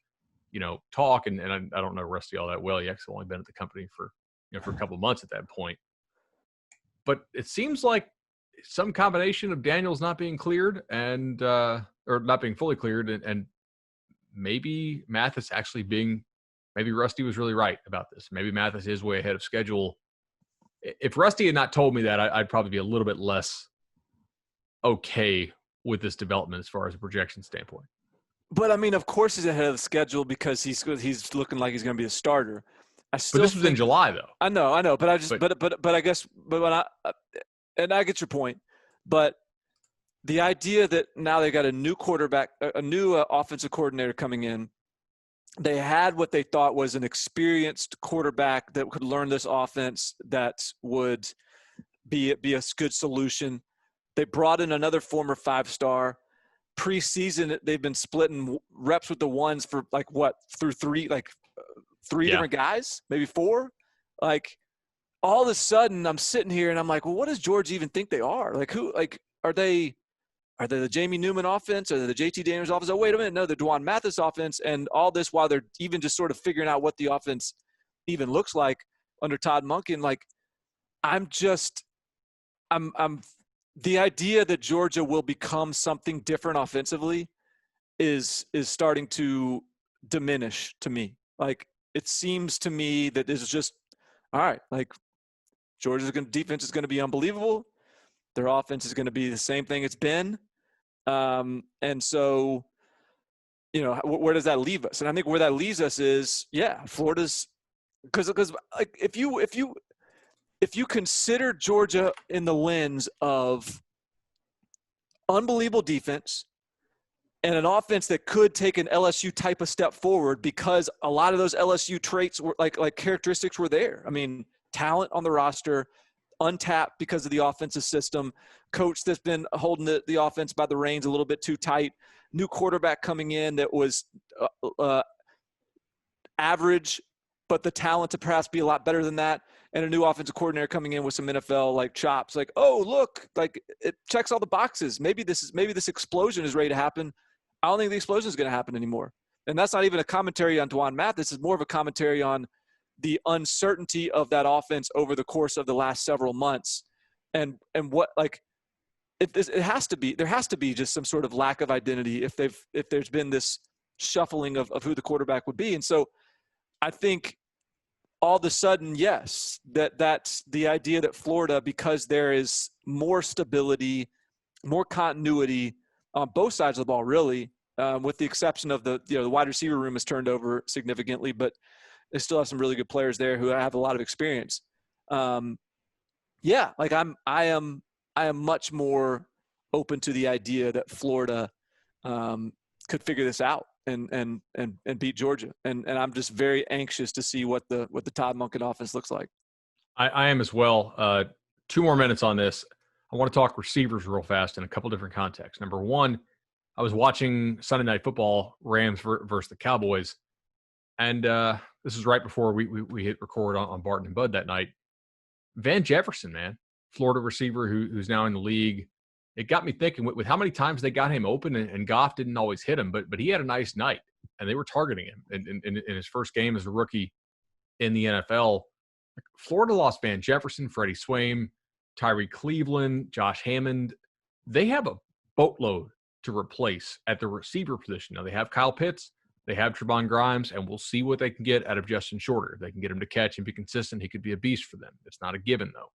talk. And I don't know Rusty all that well. He's actually only been at the company for a couple of months at that point. But it seems like some combination of Daniels not being cleared and or not being fully cleared, and maybe Mathis actually maybe Rusty was really right about this. Maybe Mathis is way ahead of schedule. If Rusty had not told me that, I'd probably be a little bit less okay with this development as far as a projection standpoint. But I mean, of course he's ahead of the schedule because he's looking like he's going to be a starter. But this was in July, though. I know. But I just, but I guess, but when I get your point. But the idea that now they got a new quarterback, a new offensive coordinator coming in, they had what they thought was an experienced quarterback that could learn this offense, that would be a good solution. They brought in another former 5-star. Preseason, they've been splitting reps with the ones for through three different guys, maybe 4. Like, all of a sudden I'm sitting here and I'm like, well, what does Georgia even think they are? Like, who, like, are they the Jamie Newman offense? Are they the JT Daniels offense? Oh, wait a minute. No, the Dwan Mathis offense. And all this while they're even just sort of figuring out what the offense even looks like under Todd Monken. Like, the idea that Georgia will become something different offensively is starting to diminish to me. Like, it seems to me that this is just, all right, like, Georgia's defense is going to be unbelievable. Their offense is going to be the same thing it's been. And so, where does that leave us? And I think where that leaves us is, Florida's, because like, if you consider Georgia in the lens of unbelievable defense and an offense that could take an LSU type of step forward, because a lot of those LSU traits were like characteristics were there. I mean, talent on the roster, untapped because of the offensive system, coach that's been holding the offense by the reins a little bit too tight, new quarterback coming in that was average, but the talent to perhaps be a lot better than that, and a new offensive coordinator coming in with some NFL chops. Like, oh, look, like, it checks all the boxes. Maybe this explosion is ready to happen. I don't think the explosion is going to happen anymore. And that's not even a commentary on Dwan Mathis. It's more of a commentary on the uncertainty of that offense over the course of the last several months, and what, like, there has to be just some sort of lack of identity if there's been this shuffling of who the quarterback would be. And so I think all of a sudden, yes, that's the idea that Florida, because there is more stability, more continuity on both sides of the ball, really, with the exception of the wide receiver room has turned over significantly, but they still have some really good players there who have a lot of experience. Like, I'm I am much more open to the idea that Florida could figure this out and beat Georgia. And I'm just very anxious to see what the Todd Monken offense looks like. I am as well. 2 more minutes on this. I want to talk receivers real fast in a couple different contexts. Number one, I was watching Sunday Night Football, Rams versus the Cowboys, and this is right before we hit record on Barton and Bud that night. Van Jefferson, man, Florida receiver who's now in the league. It got me thinking with how many times they got him open, and Goff didn't always hit him, but he had a nice night, and they were targeting him in his first game as a rookie in the NFL. Florida lost Van Jefferson, Freddie Swaim, Tyree Cleveland, Josh Hammond. They have a boatload to replace at the receiver position. Now, they have Kyle Pitts, they have Trevon Grimes, and we'll see what they can get out of Justin Shorter. If they can get him to catch and be consistent, he could be a beast for them. It's not a given, though.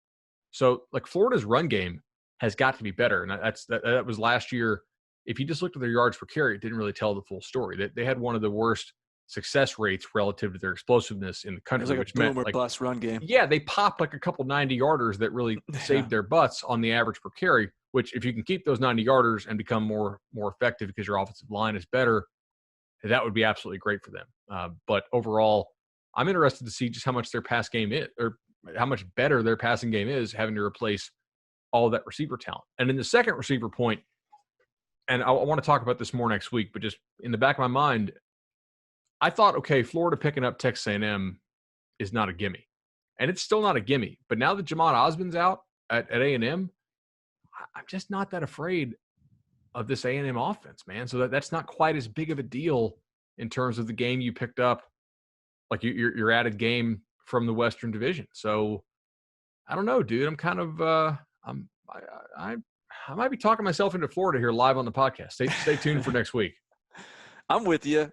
So, like, Florida's run game has got to be better, and that was last year. If you just looked at their yards per carry, it didn't really tell the full story. They had one of the worst success rates relative to their explosiveness in the country. It was like which a boom meant, or like, bust run game. Yeah, they popped like a couple 90-yarders that really saved their butts on the average per carry, which if you can keep those 90-yarders and become more effective because your offensive line is better, that would be absolutely great for them. But overall, I'm interested to see just how much their pass game is, or how much better their passing game is, having to replace all of that receiver talent. And in the second receiver point, and I want to talk about this more next week, but just in the back of my mind, I thought, okay, Florida picking up Texas A&M is not a gimme. And it's still not a gimme. But now that Jamon Osmond's out at A&M, I'm just not that afraid of this A&M offense, man. So that's not quite as big of a deal in terms of the game you picked up, like your added game from the Western Division. So I don't know, dude. I'm kind of I might be talking myself into Florida here live on the podcast. Stay tuned for next week. I'm with you.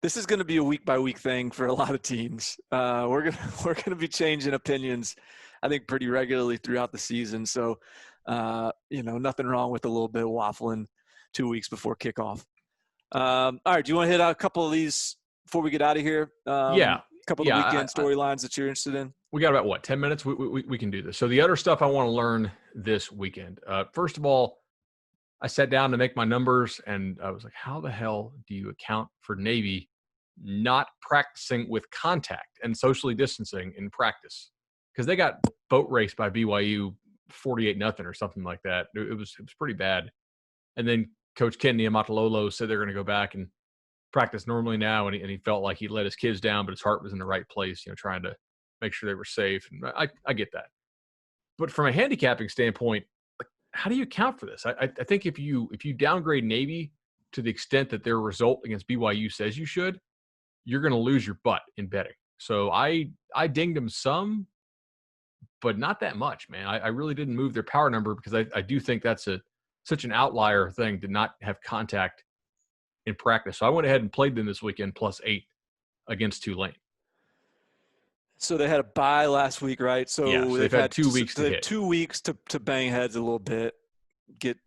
This is going to be a week by week thing for a lot of teams. We're going to be changing opinions, I think, pretty regularly throughout the season. So, nothing wrong with a little bit of waffling 2 weeks before kickoff. All right. Do you want to hit out a couple of these before we get out of here? Yeah. A couple of the weekend storylines that you're interested in. We got about 10 minutes? We can do this. So the other stuff I want to learn this weekend. First of all, I sat down to make my numbers, and I was like, how the hell do you account for Navy not practicing with contact and socially distancing in practice? Because they got boat raced by BYU 48-0 or something like that. It was pretty bad. And then Coach Ken Niumatalolo said they're going to go back and practice normally now, and he felt like he let his kids down, but his heart was in the right place, trying to make sure they were safe. And I get that. But from a handicapping standpoint, how do you account for this? I think if you downgrade Navy to the extent that their result against BYU says you should, you're going to lose your butt in betting. So I dinged them some, but not that much, man. I really didn't move their power number because I do think that's such an outlier thing to not have contact in practice. So I went ahead and played them this weekend +8 against Tulane. So they had a bye last week, right? So yeah, so they've had 2 weeks to hit. 2 weeks to bang heads a little bit, get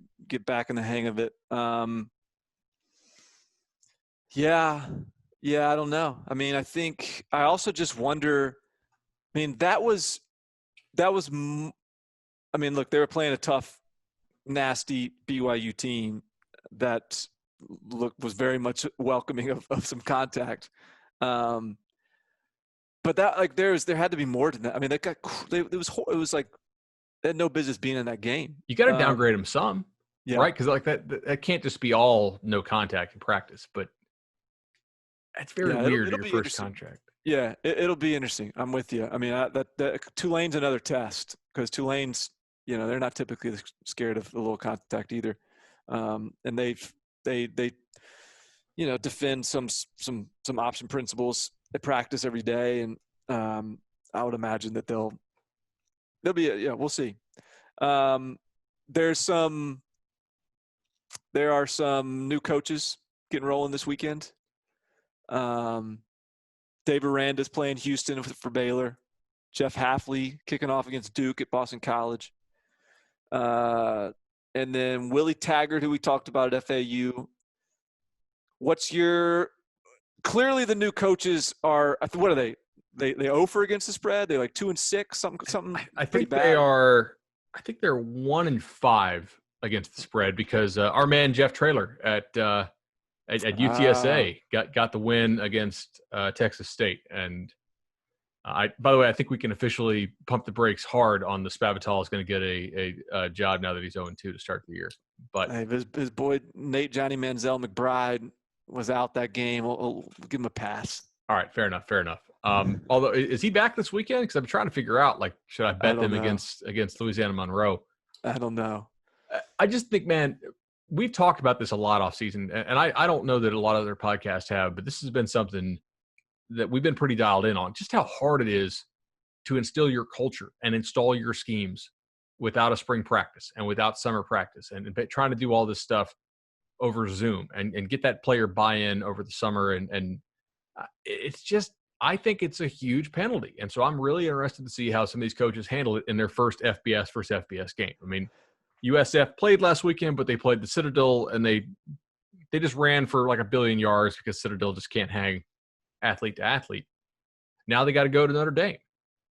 back in the hang of it. Yeah, I don't know. I mean, I also just wonder. I mean, that was. I mean, look, they were playing a tough, nasty BYU team that was very much welcoming of some contact. But that, there had to be more to that. I mean, it was like they had no business being in that game. You got to downgrade them some, right? Because that can't just be all no contact in practice. But that's very weird. Your first contract. Yeah, it'll be interesting. I'm with you. I mean, that Tulane's another test because Tulane's, they're not typically scared of a little contact either, and they defend some option principles. They practice every day, and I would imagine that they'll be we'll see. There are some new coaches getting rolling this weekend. Dave Aranda's playing Houston for Baylor. Jeff Hafley kicking off against Duke at Boston College. And then Willie Taggart, who we talked about at FAU. Clearly the new coaches are, what are they? They offer against the spread? They're like 2-6, something. I think bad. they are I think they're 1-5 against the spread because our man Jeff Traylor at UTSA got the win against Texas State. And by the way, I think we can officially pump the brakes hard on the Spavital is going to get a job now that he's 0-2 to start the year. But hey, his boy Nate Johnny Manziel McBride was out that game. We'll give him a pass. All right, fair enough. Although, is he back this weekend? Because I'm trying to figure out, like, should I bet them against Louisiana Monroe? I don't know. I just think, man, we've talked about this a lot off season, and I don't know that a lot of other podcasts have, but this has been something that we've been pretty dialed in on, just how hard it is to instill your culture and install your schemes without a spring practice and without summer practice and trying to do all this stuff over Zoom and get that player buy-in over the summer. And it's just, I think it's a huge penalty. And so I'm really interested to see how some of these coaches handle it in their first FBS game. I mean, USF played last weekend, but they played the Citadel and they just ran for like 1 billion yards because Citadel just can't hang athlete to athlete. Now they got to go to Notre Dame.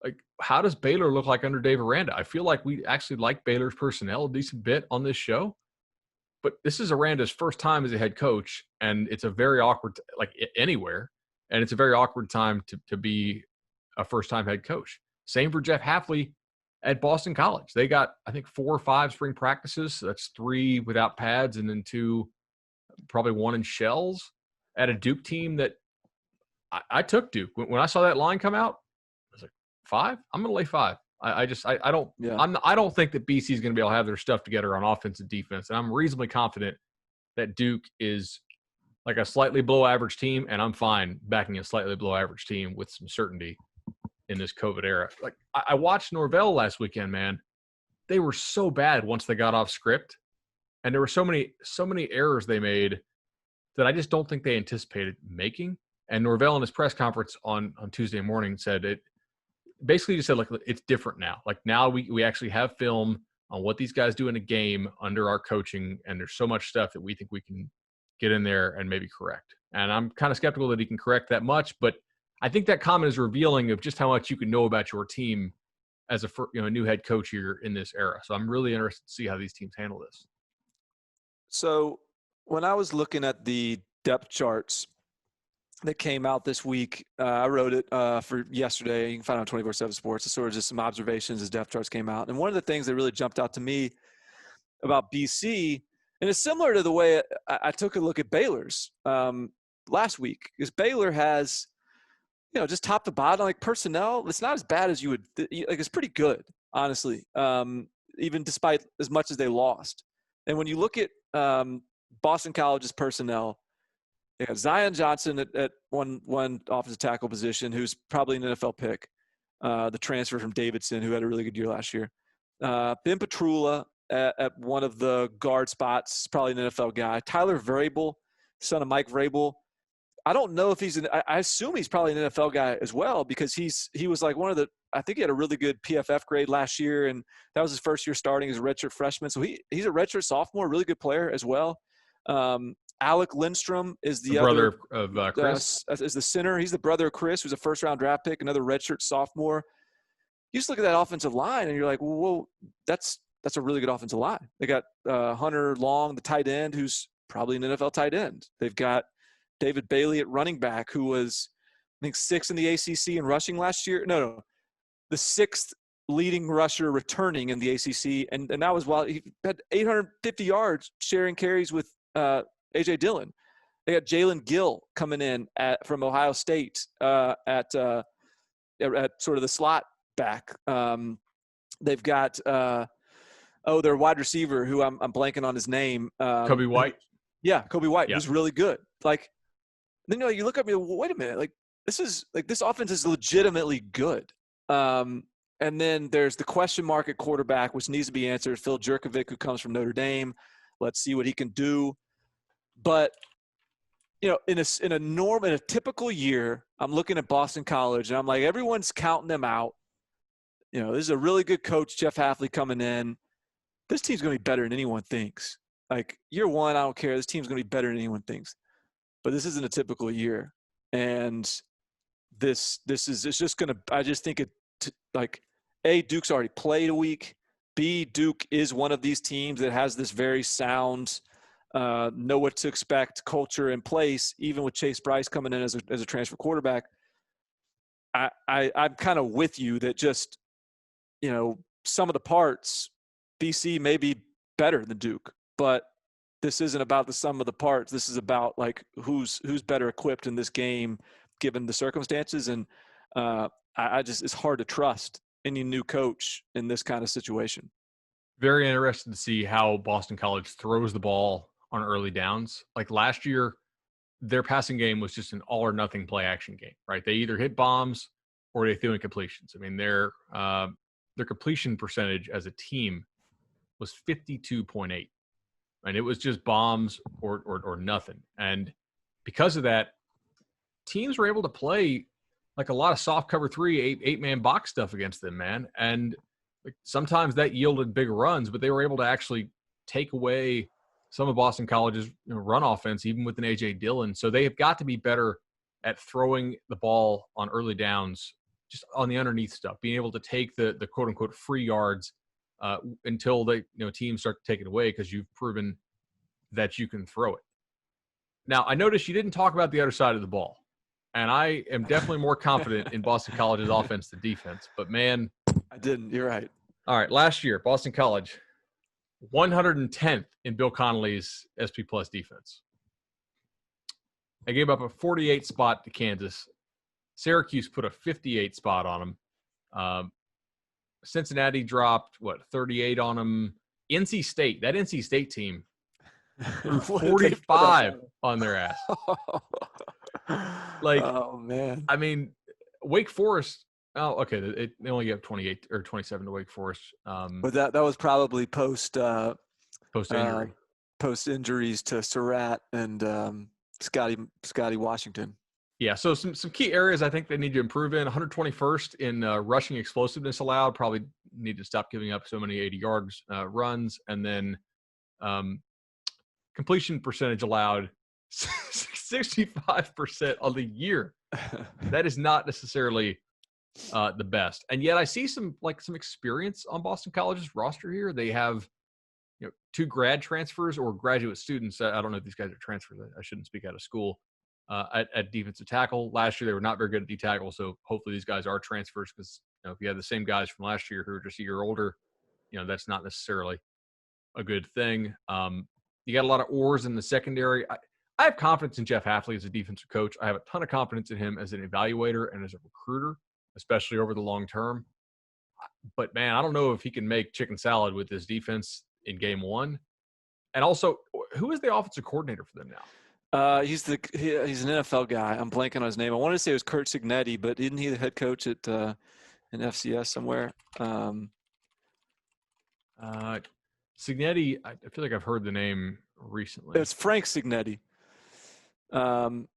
Like, how does Baylor look like under Dave Aranda? I feel like we actually like Baylor's personnel a decent bit on this show, but this is Aranda's first time as a head coach, and it's a very awkward, like anywhere, and it's a very awkward time to be a first-time head coach. Same for Jeff Hafley at Boston College. They got, I think, 4 or 5 spring practices. So that's 3 without pads and then 2, probably 1 in shells at a Duke team that I took Duke. When I saw that line come out, I was like, 5? I'm going to lay 5. I don't think that BC is going to be able to have their stuff together on offense and defense. And I'm reasonably confident that Duke is like a slightly below average team, and I'm fine backing a slightly below average team with some certainty in this COVID era. Like, I watched Norvell last weekend, man. They were so bad once they got off script, and there were so many errors they made that I just don't think they anticipated making. And Norvell in his press conference on Tuesday morning said it basically just said, like, it's different now. Like, now we actually have film on what these guys do in a game under our coaching, and there's so much stuff that we think we can get in there and maybe correct. And I'm kind of skeptical that he can correct that much, but I think that comment is revealing of just how much you can know about your team as a new head coach here in this era. So I'm really interested to see how these teams handle this. So when I was looking at the depth charts that came out this week, I wrote it for yesterday. You can find it on 24/7 Sports. It's sort of just some observations as depth charts came out. And one of the things that really jumped out to me about BC, and it's similar to the way I took a look at Baylor's last week, is Baylor has, just top to bottom, like personnel, it's not as bad as you would like. It's pretty good, honestly, even despite as much as they lost. And when you look at Boston College's personnel, they got Zion Johnson at one offensive tackle position, who's probably an NFL pick, the transfer from Davidson, who had a really good year last year. Ben Petrula at one of the guard spots, probably an NFL guy. Tyler Vrabel, son of Mike Vrabel. I don't know if I assume he's probably an NFL guy as well, because he was like I think he had a really good PFF grade last year, and that was his first year starting as a redshirt freshman. So he's a redshirt sophomore, really good player as well. Alec Lindstrom is the other brother of Chris. Is the center. He's the brother of Chris, who's a first-round draft pick, another redshirt sophomore. You just look at that offensive line, and you're like, whoa, that's a really good offensive line. They got Hunter Long, the tight end, who's probably an NFL tight end. They've got David Bailey at running back, who was, I think, 6th in the ACC in rushing last year. No, the 6th leading rusher returning in the ACC, and that was while he had 850 yards sharing carries with A.J. Dillon. They got Jalen Gill coming in from Ohio State at sort of the slot back. They've got their wide receiver, who I'm blanking on his name. Kobe White. Yeah, Kobe White, yeah. Who's really good. Like, then you look at me, well, wait a minute, like this offense is legitimately good. And then there's the question mark at quarterback, which needs to be answered. Phil Jurkovec, who comes from Notre Dame. Let's see what he can do. But in a typical year, I'm looking at Boston College, and I'm like, everyone's counting them out. This is a really good coach, Jeff Hafley, coming in. This team's going to be better than anyone thinks. Like, year one, I don't care. This team's going to be better than anyone thinks. But this isn't a typical year. And it's just going to – I just think Duke's already played a week. B, Duke is one of these teams that has this very sound, know what to expect culture in place, even with Chase Bryce coming in as a transfer quarterback. I'm kind of with you that just, some of the parts, BC may be better than Duke, but this isn't about the sum of the parts. This is about like who's better equipped in this game given the circumstances. And it's hard to trust any new coach in this kind of situation. Very interested to see how Boston College throws the ball on early downs. Like last year, their passing game was just an all or nothing play action game, right? They either hit bombs or they threw in completions. I mean, their completion percentage as a team was 52.8. And it was just bombs or nothing. And because of that, teams were able to play like a lot of soft cover 3, eight-man box stuff against them, man. And like sometimes that yielded big runs, but they were able to actually take away some of Boston College's run offense, even with an A.J. Dillon. So they have got to be better at throwing the ball on early downs, just on the underneath stuff, being able to take the quote-unquote free yards until teams start to take it away because you've proven that you can throw it. Now, I noticed you didn't talk about the other side of the ball, and I am definitely more confident in Boston College's offense than defense. But, man. I didn't. You're right. All right, last year, Boston College, 110th in Bill Connolly's SP Plus defense. They gave up a 48 spot to Kansas. Syracuse put a 58 spot on them. Cincinnati dropped, 38 on them. That NC State team threw 45 on their ass. Like, oh, man. I mean, Wake Forest. Oh, okay. They only gave 28 or 27 to Wake Forest. But that was probably post injury. Post injuries to Surratt and Scotty Washington. Yeah, so some key areas I think they need to improve in. 121st in rushing explosiveness allowed. Probably need to stop giving up so many 80 yards runs. And then completion percentage allowed 65% on the year. That is not necessarily the best. And yet I see some experience on Boston College's roster here. They have 2 grad transfers or graduate students. I don't know if these guys are transfers. I shouldn't speak out of school. At defensive tackle. Last year, they were not very good at D tackle, so hopefully these guys are transfers because if you have the same guys from last year who are just a year older, that's not necessarily a good thing. You got a lot of oars in the secondary. I have confidence in Jeff Hafley as a defensive coach. I have a ton of confidence in him as an evaluator and as a recruiter, especially over the long term. But, man, I don't know if he can make chicken salad with this defense in game 1. And also, who is the offensive coordinator for them now? He's an NFL guy. I'm blanking on his name. I wanted to say it was Curt Cignetti, but isn't he the head coach at an FCS somewhere? Cignetti, I feel like I've heard the name recently. It's Frank Cignetti. But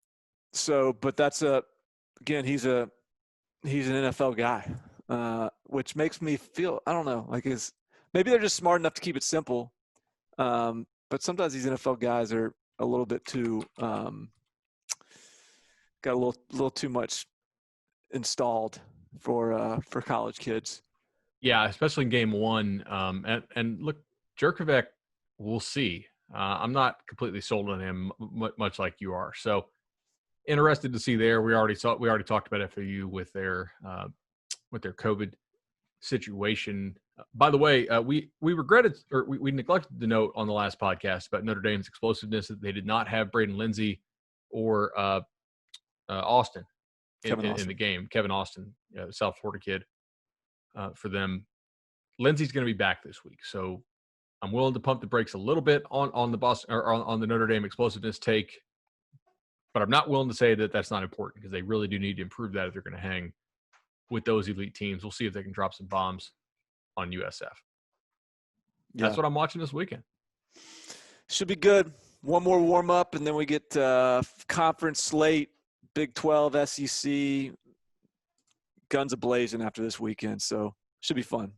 that's he's an NFL guy, which makes me feel, I don't know, maybe they're just smart enough to keep it simple. But sometimes these NFL guys are a little bit too got a little too much installed for college kids. Yeah, especially in game 1. And look, Jurkovec, we'll see. I'm not completely sold on him, much like you are. So interested to see there. We already talked about FAU with their COVID situation. By the way, we regretted, or we neglected to note on the last podcast about Notre Dame's explosiveness that they did not have Braden Lindsey or Austin in the game. Kevin Austin, South Florida kid, for them. Lindsey's going to be back this week, so I'm willing to pump the brakes a little bit on the Boston or on the Notre Dame explosiveness take, but I'm not willing to say that that's not important because they really do need to improve that if they're going to hang with those elite teams. We'll see if they can drop some bombs on USF. That's what I'm watching this weekend. Should be good. One more warm up, and then we get conference slate, Big 12, SEC, guns a-blazing after this weekend. So should be fun.